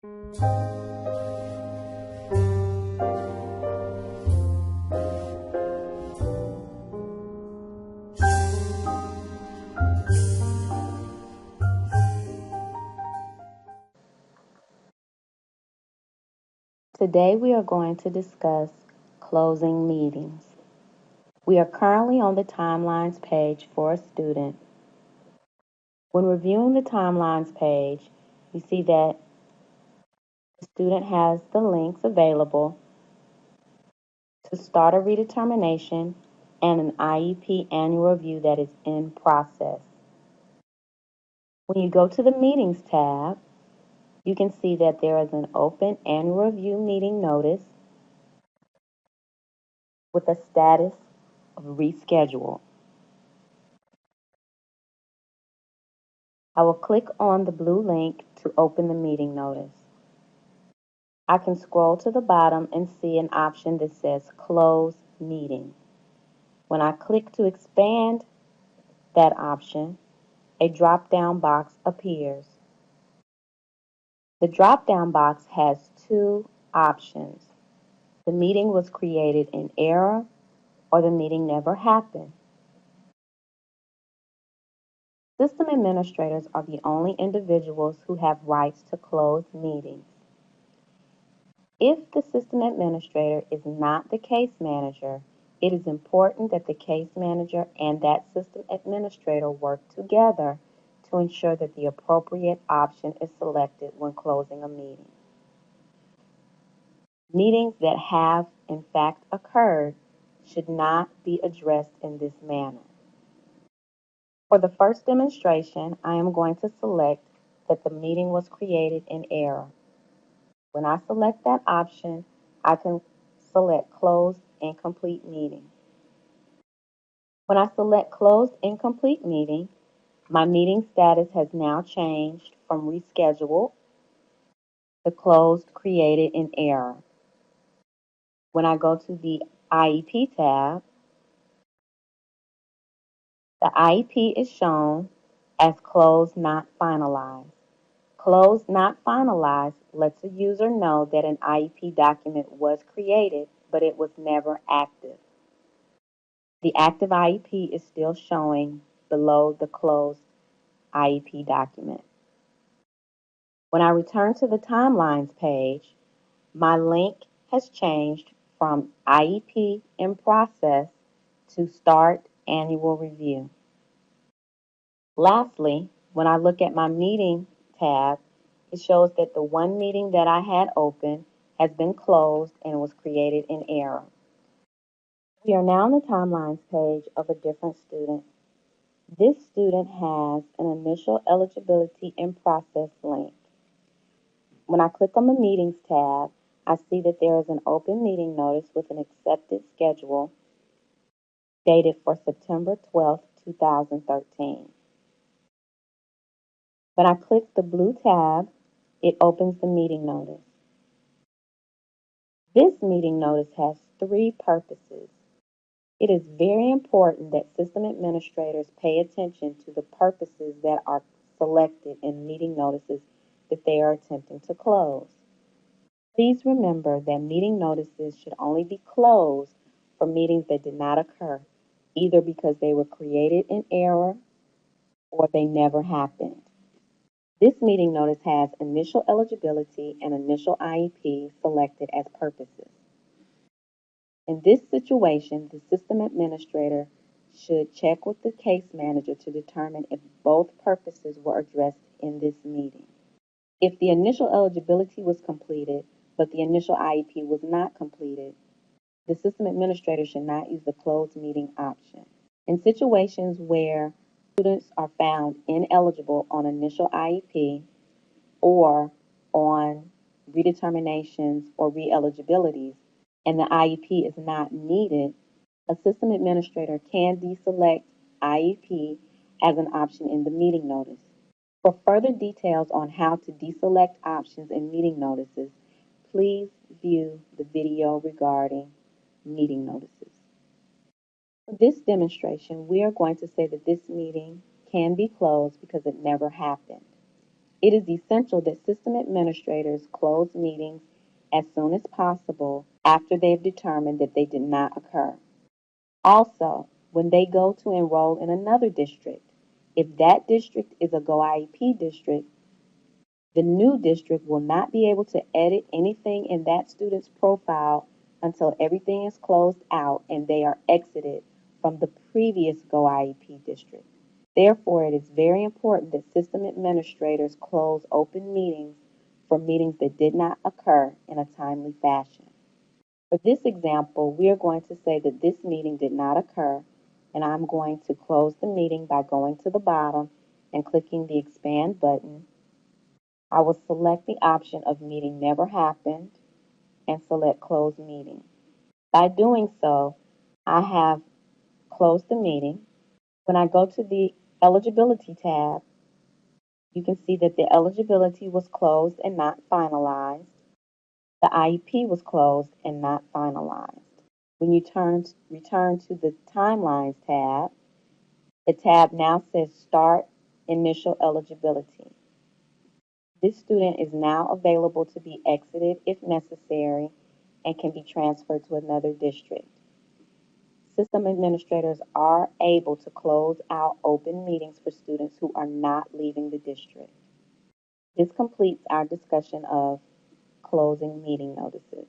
Today we are going to discuss closing meetings. We are currently on the timelines page for a student. When reviewing the timelines page, you see that the student has the links available to start a redetermination and an IEP annual review that is in process. When you go to the Meetings tab, you can see that there is an open annual review meeting notice with a status of reschedule. I will click on the blue link to open the meeting notice. I can scroll to the bottom and see an option that says Close Meeting. When I click to expand that option, a drop-down box appears. The drop-down box has two options. The meeting was created in error or the meeting never happened. System administrators are the only individuals who have rights to close meetings. If the system administrator is not the case manager, it is important that the case manager and that system administrator work together to ensure that the appropriate option is selected when closing a meeting. Meetings that have in fact occurred should not be addressed in this manner. For the first demonstration, I am going to select that the meeting was created in error. When I select that option, I can select Closed Incomplete Meeting. When I select Closed Incomplete Meeting, my meeting status has now changed from rescheduled to closed created in error. When I go to the IEP tab, the IEP is shown as Closed Not Finalized. Closed Not Finalized lets a user know that an IEP document was created, but it was never active. The active IEP is still showing below the closed IEP document. When I return to the timelines page, my link has changed from IEP in process to Start Annual Review. Lastly, when I look at my meeting tab, it shows that the one meeting that I had open has been closed and was created in error. We are now on the timelines page of a different student. This student has an initial eligibility in process link. When I click on the Meetings tab, I see that there is an open meeting notice with an accepted schedule dated for September 12, 2013. When I click the blue tab, it opens the meeting notice. This meeting notice has three purposes. It is very important that system administrators pay attention to the purposes that are selected in meeting notices that they are attempting to close. Please remember that meeting notices should only be closed for meetings that did not occur, either because they were created in error or they never happened. This meeting notice has initial eligibility and initial IEP selected as purposes. In this situation, the system administrator should check with the case manager to determine if both purposes were addressed in this meeting. If the initial eligibility was completed, but the initial IEP was not completed, the system administrator should not use the closed meeting option. In situations where students are found ineligible on initial IEP or on redeterminations or re-eligibilities, and the IEP is not needed, a system administrator can deselect IEP as an option in the meeting notice. For further details on how to deselect options in meeting notices, please view the video regarding meeting notices. For this demonstration, we are going to say that this meeting can be closed because it never happened. It is essential that system administrators close meetings as soon as possible after they have determined that they did not occur. Also, when they go to enroll in another district, if that district is a GO-IEP district, the new district will not be able to edit anything in that student's profile until everything is closed out and they are exited from the previous GO-IEP district. Therefore, it is very important that system administrators close open meetings for meetings that did not occur in a timely fashion. For this example, we are going to say that this meeting did not occur, and I'm going to close the meeting by going to the bottom and clicking the expand button. I will select the option of meeting never happened and select close meeting. By doing so, I have closed the meeting. When I go to the eligibility tab, you can see that the eligibility was closed and not finalized. The IEP was closed and not finalized. When you return to the Timelines tab, the tab now says Start Initial Eligibility. This student is now available to be exited if necessary and can be transferred to another district. System administrators are able to close out open meetings for students who are not leaving the district. This completes our discussion of closing meeting notices.